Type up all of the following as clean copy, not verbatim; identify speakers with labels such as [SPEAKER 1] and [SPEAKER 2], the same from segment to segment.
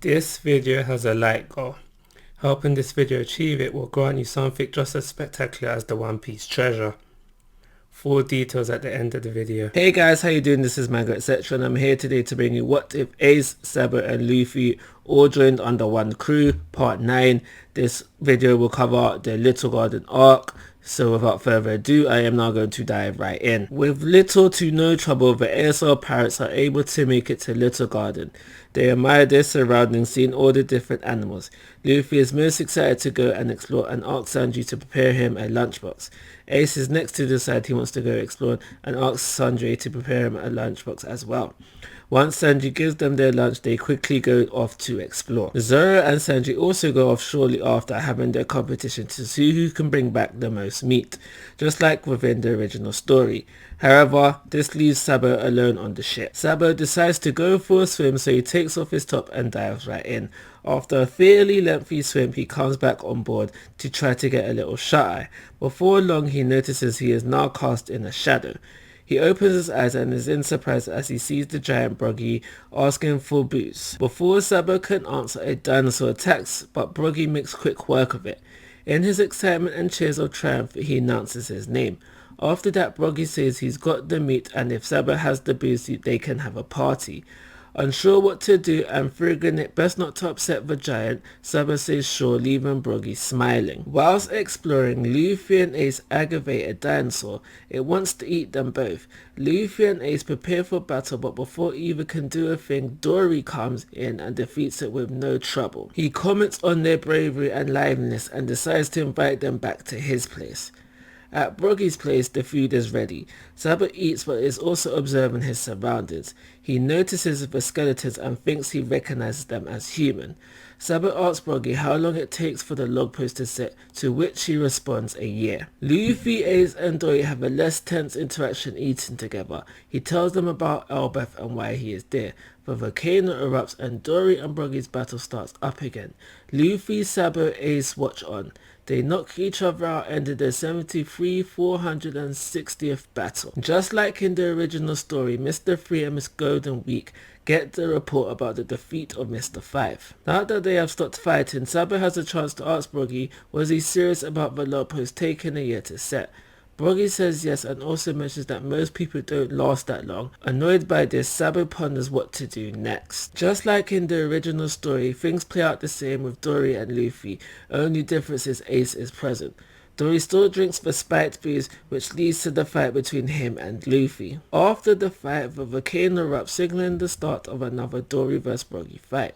[SPEAKER 1] This video has a like goal. Helping this video achieve it will grant you something just as spectacular as the One Piece treasure. Full details at the end of the video. Hey guys, how you doing? This is Manga etc, and I'm here today to bring you what if Ace, Sabo and Luffy all joined under one crew, part 9. This video will cover the Little Garden arc. So without further ado, I am now going to dive right in. With little to no trouble, the ASL pirates are able to make it to Little Garden. They admire their surroundings, seeing all the different animals. Luffy is most excited to go and explore and asks Sanji to prepare him a lunchbox. Ace is next to decide he wants to go explore and asks Sanji to prepare him a lunchbox as well. Once Sanji gives them their lunch, they quickly go off to explore. Zoro and Sanji also go off shortly after having their competition to see who can bring back the most meat, just like within the original story. However, this leaves Sabo alone on the ship. Sabo decides to go for a swim, so he takes off his top and dives right in. After a fairly lengthy swim, he comes back on board to try to get a little shut-eye. Before long, he notices he is now cast in a shadow. He opens his eyes and is in surprise as he sees the giant Broggy asking for booze. Before Sabo can answer, a dinosaur attacks, but Broggy makes quick work of it. In his excitement and cheers of triumph, he announces his name. After that, Broggy says he's got the meat and if Sabo has the booze, they can have a party. Unsure what to do and figuring it best not to upset the giant, Sabo says sure, leaving Broggy smiling. Whilst exploring, Luffy and Ace aggravate a dinosaur. It wants to eat them both. Luffy and Ace prepare for battle, but before either can do a thing, Dory comes in and defeats it with no trouble. He comments on their bravery and liveliness and decides to invite them back to his place. At Broggy's place, the food is ready. Sabo eats but is also observing his surroundings. He notices the skeletons and thinks he recognizes them as human. Sabo asks Broggy how long it takes for the log post to set, to which he responds a year. Luffy, Ace and Dory have a less tense interaction eating together. He tells them about Elbeth and why he is there. The volcano erupts and Dory and Broggy's battle starts up again. Luffy, Sabo, Ace watch on. They knock each other out, ended their 460th battle. Just like in the original story, Mr. 3 and Ms Goldenweek get the report about the defeat of Mr. 5. Now that they have stopped fighting, Sabo has a chance to ask Broggy, was he serious about the log post taking a year to set? Broggy says yes and also mentions that most people don't last that long. Annoyed by this, Sabo ponders what to do next. Just like in the original story, things play out the same with Dory and Luffy, only difference is Ace is present. Dory still drinks the spiked booze, which leads to the fight between him and Luffy. After the fight, the volcano erupts, signaling the start of another Dory vs Broggy fight.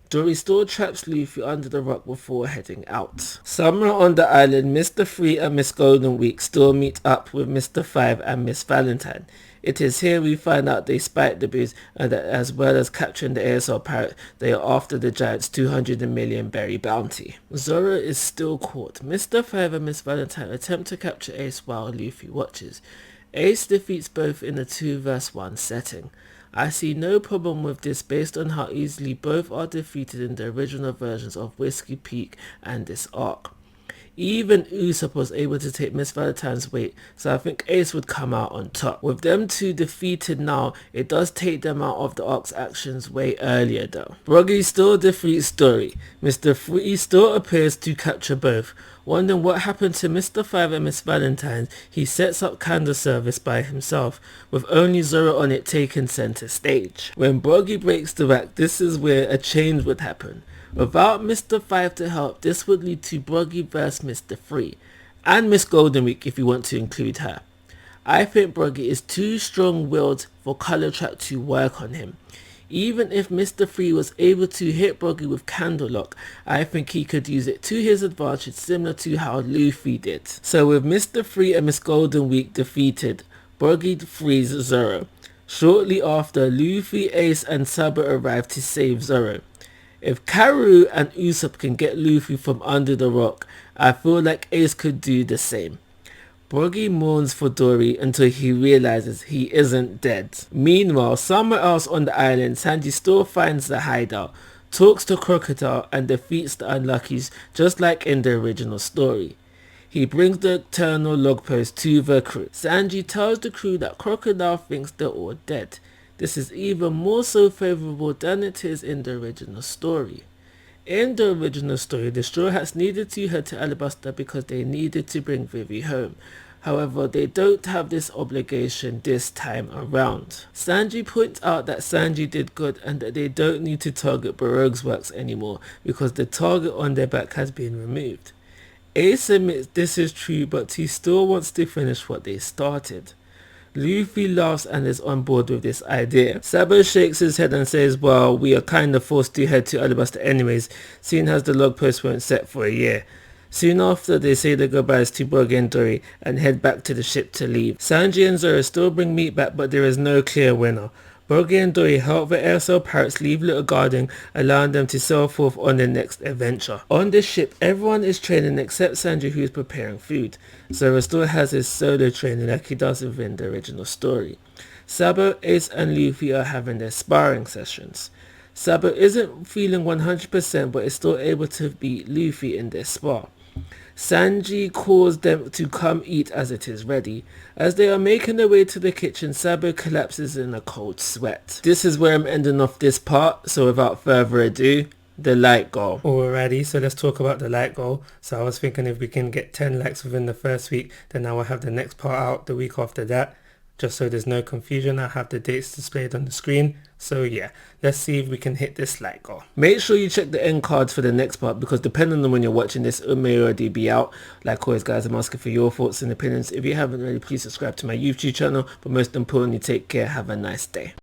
[SPEAKER 1] Dory still traps Luffy under the rock before heading out. Somewhere on the island, Mr. 3 and Ms Goldenweek still meet up with Mr. 5 and Miss Valentine. It is here we find out they spiked the booze and that as well as capturing the ASL pirate, they are after the giant's 200 million berry bounty. Zoro is still caught. Mr. 5 and Miss Valentine attempt to capture Ace while Luffy watches. Ace defeats both in a 2 vs 1 setting. I see no problem with this based on how easily both are defeated in the original versions of Whiskey Peak and this arc. Even Usopp was able to take Miss Valentine's weight, so I think Ace would come out on top. With them two defeated now, it does take them out of the arc's actions way earlier though. Broggy still defeats Dory. Mr. 3 still appears to capture both. Wondering what happened to Mr. 5 and Miss Valentine, he sets up candle service by himself, with only Zoro on it taking center stage. When Broggy breaks the rack, this is where a change would happen. Without Mr. 5 to help, this would lead to Broggy vs Mr. 3, and Ms Goldenweek if you want to include her. I think Broggy is too strong-willed for Color Trap to work on him. Even if Mr. 3 was able to hit Broggy with Candle Lock, I think he could use it to his advantage, similar to how Luffy did. So with Mr. 3 and Ms Goldenweek defeated, Broggy frees Zoro. Shortly after, Luffy, Ace and Sabo arrive to save Zoro. If Karu and Usopp can get Luffy from under the rock, I feel like Ace could do the same. Broggy mourns for Dory until he realizes he isn't dead. Meanwhile, somewhere else on the island, Sanji still finds the hideout, talks to Crocodile and defeats the Unluckies just like in the original story. He brings the eternal log post to the crew. Sanji tells the crew that Crocodile thinks they're all dead. This is even more so favourable than it is in the original story. In the original story, the Straw Hats needed to head to Alabasta because they needed to bring Vivi home. However, they don't have this obligation this time around. Sanji points out that Sanji did good and that they don't need to target Baroque's works anymore because the target on their back has been removed. Ace admits this is true, but he still wants to finish what they started. Luffy laughs and is on board with this idea. Sabo shakes his head and says, well, we are kind of forced to head to Alabasta anyways, seeing as the log post won't set for a year. Soon after, they say their goodbyes to Buggy and Dory and head back to the ship to leave. Sanji and Zoro still bring meat back, but there is no clear winner. Buggy and Dory help the aircell pirates leave Little Garden, allowing them to sail forth on their next adventure. On this ship, everyone is training except Sanji, who is preparing food. Zoro still has his solo training like he does within the original story. Sabo, Ace and Luffy are having their sparring sessions. Sabo isn't feeling 100% but is still able to beat Luffy in their spar. Sanji calls them to come eat as it is ready. As they are making their way to the kitchen, Sabo collapses in a cold sweat. This is where I'm ending off this part, so without further ado, the like goal. Alrighty, so let's talk about the like goal. So I was thinking if we can get 10 likes within the first week, then I will have the next part out the week after that. Just so there's no confusion, I have the dates displayed on the screen. So yeah, let's see if we can hit this like goal. Make sure you check the end cards for the next part because depending on when you're watching this, it may already be out. Like always guys, I'm asking for your thoughts and opinions. If you haven't already, please subscribe to my YouTube channel. But most importantly, take care, have a nice day.